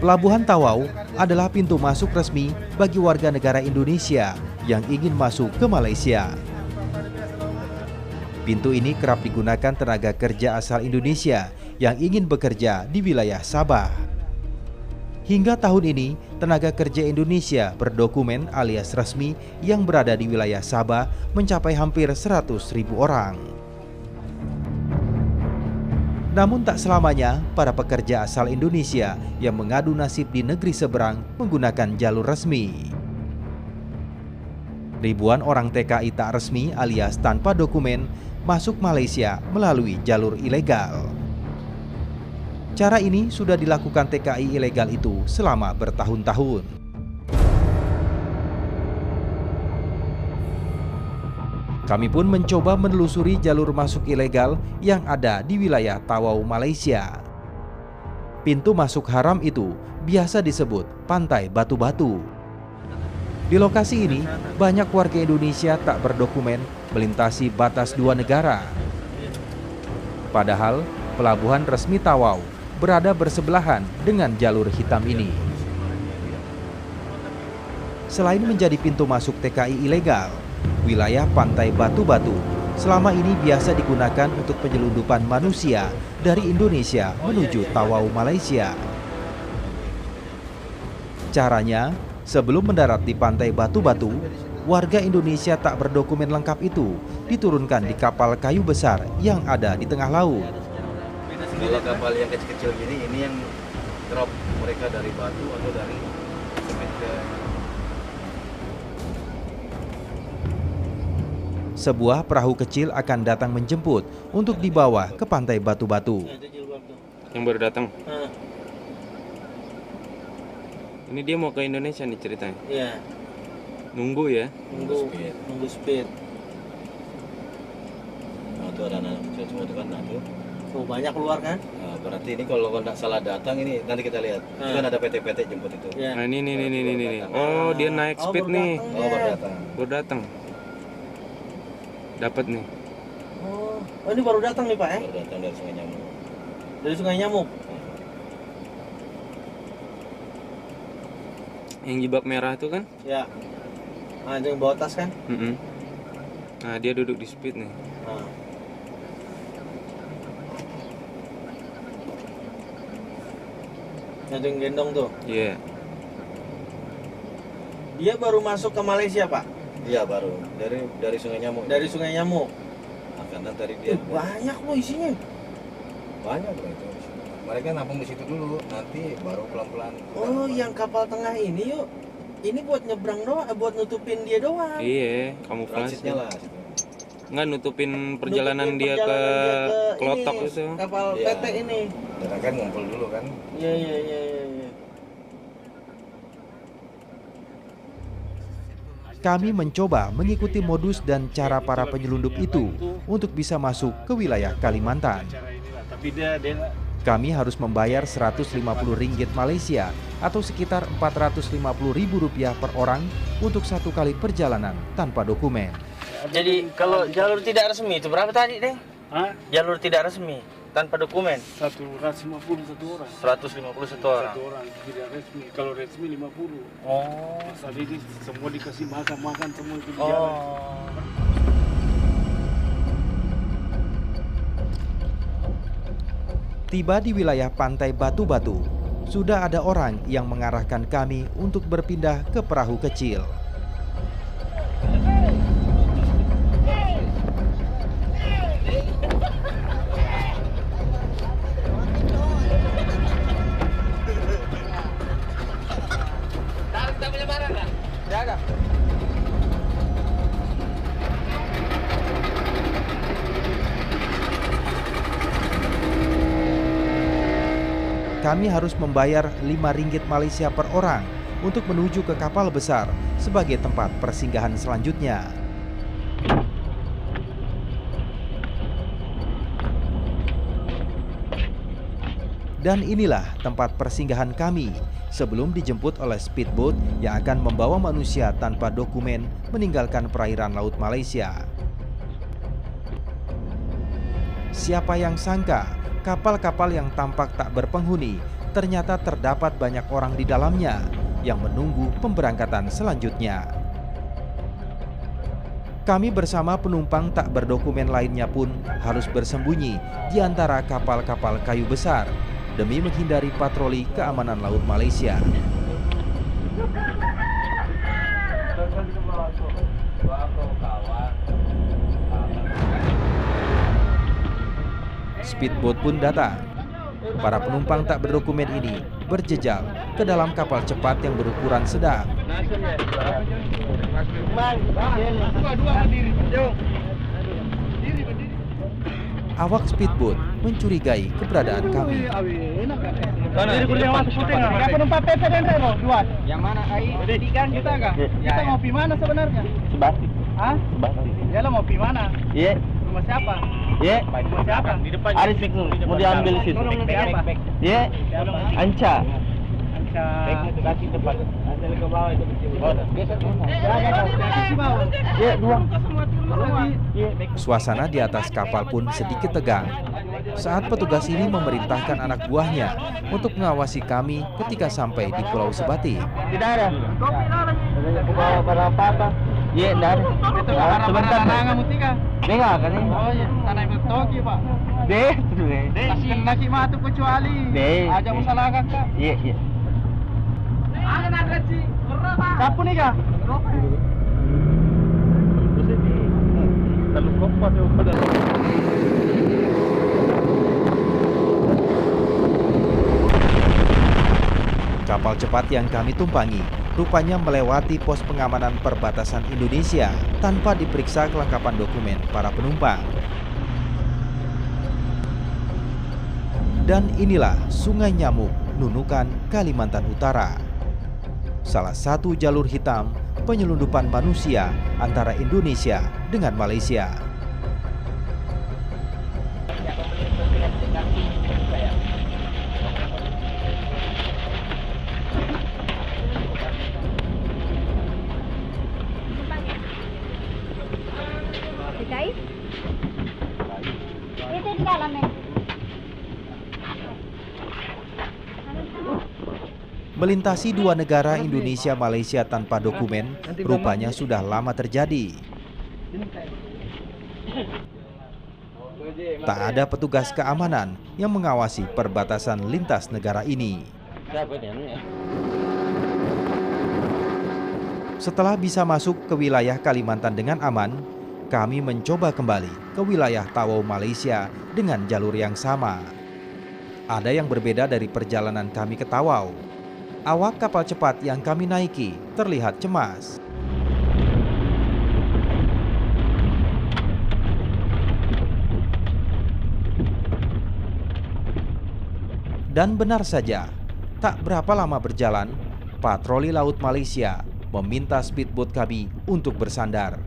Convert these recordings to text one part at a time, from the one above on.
Pelabuhan Tawau adalah pintu masuk resmi bagi warga negara Indonesia yang ingin masuk ke Malaysia. Pintu ini kerap digunakan tenaga kerja asal Indonesia yang ingin bekerja di wilayah Sabah. Hingga tahun ini, tenaga kerja Indonesia berdokumen alias resmi yang berada di wilayah Sabah mencapai hampir 100.000 orang. Namun tak selamanya para pekerja asal Indonesia yang mengadu nasib di negeri seberang menggunakan jalur resmi. Ribuan orang TKI tak resmi alias tanpa dokumen masuk Malaysia melalui jalur ilegal. Cara ini sudah dilakukan TKI ilegal itu selama bertahun-tahun. Kami pun mencoba menelusuri jalur masuk ilegal yang ada di wilayah Tawau, Malaysia. Pintu masuk haram itu biasa disebut Pantai Batu-Batu. Di lokasi ini, banyak warga Indonesia tak berdokumen melintasi batas dua negara. Padahal, pelabuhan resmi Tawau berada bersebelahan dengan jalur hitam ini. Selain menjadi pintu masuk TKI ilegal, wilayah Pantai Batu-Batu selama ini biasa digunakan untuk penyelundupan manusia dari Indonesia menuju Tawau, Malaysia. Caranya, sebelum mendarat di Pantai Batu-Batu, warga Indonesia tak berdokumen lengkap itu diturunkan di kapal kayu besar yang ada di tengah laut. Kalau kapal yang kecil-kecil gini, ini yang drop mereka dari batu atau dari semen ke. Sebuah perahu kecil akan datang menjemput untuk dibawa ke Pantai Batu-Batu. Yang baru datang. Ini dia mau ke Indonesia nih ceritanya. Iya. Nunggu ya. Nunggu speed. Nah, itu ada anak kecil semua itu kan, nah tuh. Oh, banyak keluar kan? Nah, berarti ini kalau nggak salah datang ini nanti kita lihat. Itu kan ada PT-PT jemput itu. Iya. Nah ini. Oh dia naik speed nih. Oh baru datang. Baru datang. Dapat nih. Oh ini baru datang nih Pak ya? Baru datang dari Sungai Nyamuk. Dari Sungai Nyamuk. Yang jilbab merah itu kan? Ya. Nah itu yang bawa tas kan? Nah dia duduk di speed nih. Nah. Itu yang gendong tuh. Iya. Dia baru masuk ke Malaysia Pak? Iya baru dari Sungai Nyamuk. Dari Sungai Nyamuk. Nah, karena tadi dia Banyak loh isinya. banyak loh itu. Mereka nampung di situ dulu, nanti baru pelan-pelan. Oh yang kapal tengah ini yuk. Ini buat nyebrang doang, buat nutupin dia doang. Iya, kamuflase. Transitnya lah situ. Nggak nutupin perjalanan dia ke Klotok ini, itu. Kapal Iya. PT ini. Dan kan ngumpul dulu kan. Iya. Kami mencoba mengikuti modus dan cara para penyelundup itu untuk bisa masuk ke wilayah Kalimantan. Kami harus membayar Rp150 Malaysia atau sekitar Rp450.000 per orang untuk satu kali perjalanan tanpa dokumen. Jadi kalau jalur tidak resmi itu berapa tadi deh? Jalur tidak resmi tanpa dokumen 150 satu orang. 150 satu orang. Satu orang tidak resmi. Kalau resmi 50. Oh. Tadi ini semua dikasih makan semua itu di Oh. jalan. Tiba di wilayah Pantai Batu-Batu, sudah ada orang yang mengarahkan kami untuk berpindah ke perahu kecil. Kami harus membayar Rp5 Malaysia per orang untuk menuju ke kapal besar sebagai tempat persinggahan selanjutnya. Dan inilah tempat persinggahan kami sebelum dijemput oleh speedboat yang akan membawa manusia tanpa dokumen meninggalkan perairan laut Malaysia. Siapa yang sangka kapal-kapal yang tampak tak berpenghuni ternyata terdapat banyak orang di dalamnya yang menunggu pemberangkatan selanjutnya. Kami bersama penumpang tak berdokumen lainnya pun harus bersembunyi di antara kapal-kapal kayu besar demi menghindari patroli keamanan laut Malaysia. Speedboat pun datang. Para penumpang tak berdokumen ini berjejal ke dalam kapal cepat yang berukuran sedang. Awak speedboat mencurigai keberadaan kami. Penumpang PP dan Reno, luas. Yang mana air? Ikan kita enggak? Kita mau pi mana sebenarnya? Sebati. Hah? Sebati. Ya lo mau pi mana? Iya. Rumah siapa? Iya. Rumah siapa? Di depan. Aris mau diambil situ. Siapa? Iya. Anca. Anca. Kaki depan. Anca ke bawah itu kecil. Iya, dua. Suasana di atas kapal pun sedikit tegang saat petugas ini memerintahkan anak buahnya untuk mengawasi kami ketika sampai di Pulau Sebati. Tidak ada. Aku bawa barang apa-apa. Iya, tidak ada. Sebentar. Dengar kan ini? Oh iya, tanah bertoki Pak. Deh, kena matu kecuali. Aja masalah kakak. Iya, iya. Kapu nih kak? Lalu kompas yang pada. Kapal cepat yang kami tumpangi rupanya melewati pos pengamanan perbatasan Indonesia tanpa diperiksa kelengkapan dokumen para penumpang. Dan inilah Sungai Nyamuk, Nunukan, Kalimantan Utara. Salah satu jalur hitam penyelundupan manusia antara Indonesia dengan Malaysia. Itu di dalamnya. Melintasi dua negara Indonesia-Malaysia tanpa dokumen rupanya sudah lama terjadi. Tak ada petugas keamanan yang mengawasi perbatasan lintas negara ini. Setelah bisa masuk ke wilayah Kalimantan dengan aman, kami mencoba kembali ke wilayah Tawau, Malaysia dengan jalur yang sama. Ada yang berbeda dari perjalanan kami ke Tawau. Awak kapal cepat yang kami naiki terlihat cemas. Dan benar saja, tak berapa lama berjalan, patroli laut Malaysia meminta speedboat kami untuk bersandar.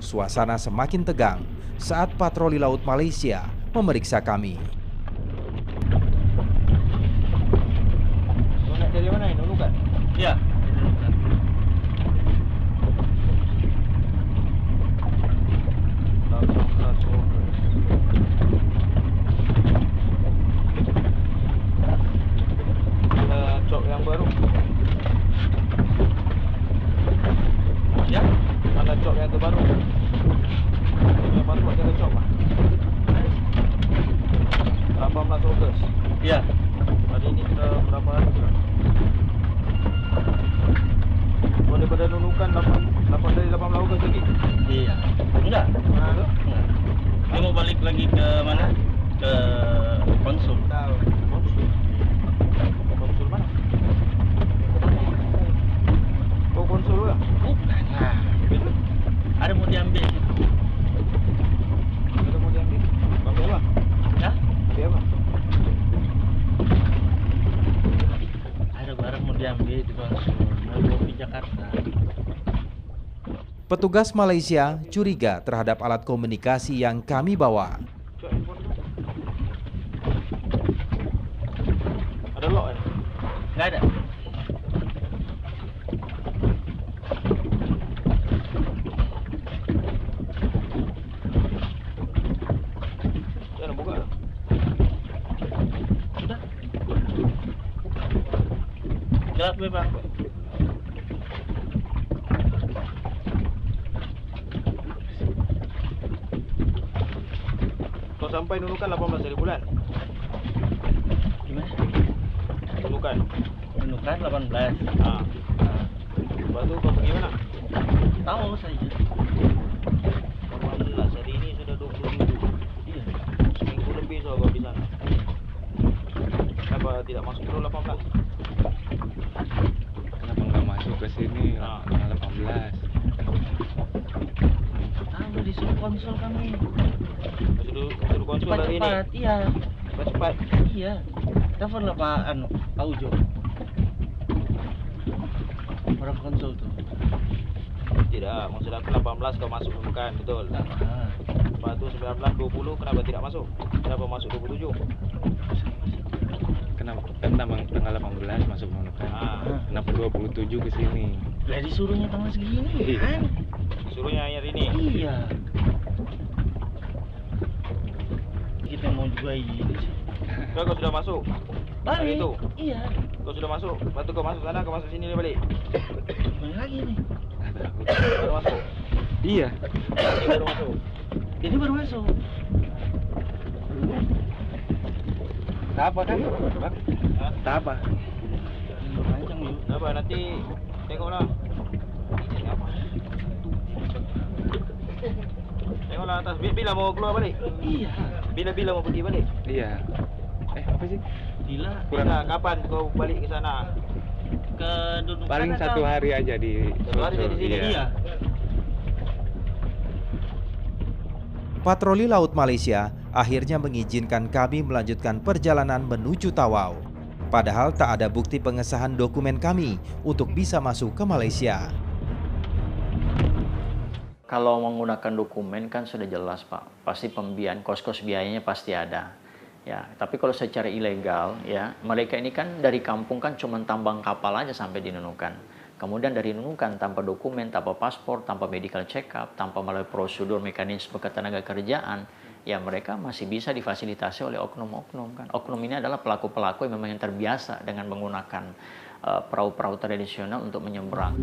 Suasana semakin tegang saat patroli laut Malaysia memeriksa kami. Dari mana ini? Nunukan? Iya. Cok yang baru. Ya, mana cok yang terbaru? Yang baru ada cok, Pak. 18 Ogos. Iya. Hari ini kita berapa hari sudah? Oh, daripada Nunukan 8 dari 18 Ogos lagi? Iya. Enggak. Mana tu? Enggak. Dia mau balik lagi ke mana? Ke konsul. Konsul. Konsul mana? Oh, konsul lah. Bukan. Nah, ada mau diambil. Ada mau diambil. Ambil apa? Ya? Ambil apa? Ada barang mau diambil di konsul. Mau bawa ke Jakarta. Petugas Malaysia curiga terhadap alat komunikasi yang kami bawa. Ada lock kan? Nggak ada. Jangan buka. Sudah. Gelap bebas. Kau sampai nunukan 18 hari bulan. Gimana? Nunukan. Nunukan 18. Ah. Lepas tu kau pergi mana? Tahu saja. 18 hari ini sudah 27. Iya. Seminggu lebih so kau di sana. Kenapa tidak masuk dulu 18? Kenapa nggak masuk ke sini? Tanggal 18. Tahu disuruh konsul kami. Suruh konsul hari ini. Cepat-cepat, iya. Cepat. Iya. Teleponlah Pak Ujo. Orang konsul tuh. Tidak, maksud aku 18 kau masuk nunukan, betul. Lepas tu 19, 20 kenapa tidak masuk? Kenapa masuk 27? Kenapa? Kan tanggal 18 masuk nunukan. Kenapa 27 ke sini? Lah disuruhnya tanggal segini Iya. kan? Suruhnya hari ini. Iya. Kita mau juga ini sih. Kau sudah masuk? Hari Balik. itu? Iya. Kau sudah masuk? Lepas tu kau masuk sana, kau masuk sini dia balik? Balik lagi nih. Baru masuk? Iya. Ini baru masuk? Ini baru masuk. Tak apa kan? Tak apa. Panjang yuk. Apa nanti tengoklah. Ini apa? Tengoklah atas. Bila mau keluar balik? Iya. Bila mau pergi balik? Iya. Apa sih? Bila Bila kapan kau balik ke sana? ke Nunukan Paling atau- 1 hari aja di Satu hari di sini? Iya. Patroli Laut Malaysia akhirnya mengizinkan kami melanjutkan perjalanan menuju Tawau. Padahal tak ada bukti pengesahan dokumen kami untuk bisa masuk ke Malaysia. Kalau menggunakan dokumen kan sudah jelas Pak, pasti pembiayaan, kos-kos biayanya pasti ada. Ya, tapi kalau secara ilegal ya, mereka ini kan dari kampung kan cuma tambang kapal aja sampai di Nunukan. Kemudian dari Nunukan tanpa dokumen, tanpa paspor, tanpa medical check up, tanpa melalui prosedur mekanisme ketenagakerjaan, ya mereka masih bisa difasilitasi oleh oknum-oknum kan. Oknum ini adalah pelaku-pelaku yang memang yang terbiasa dengan menggunakan perahu-perahu tradisional untuk menyeberang.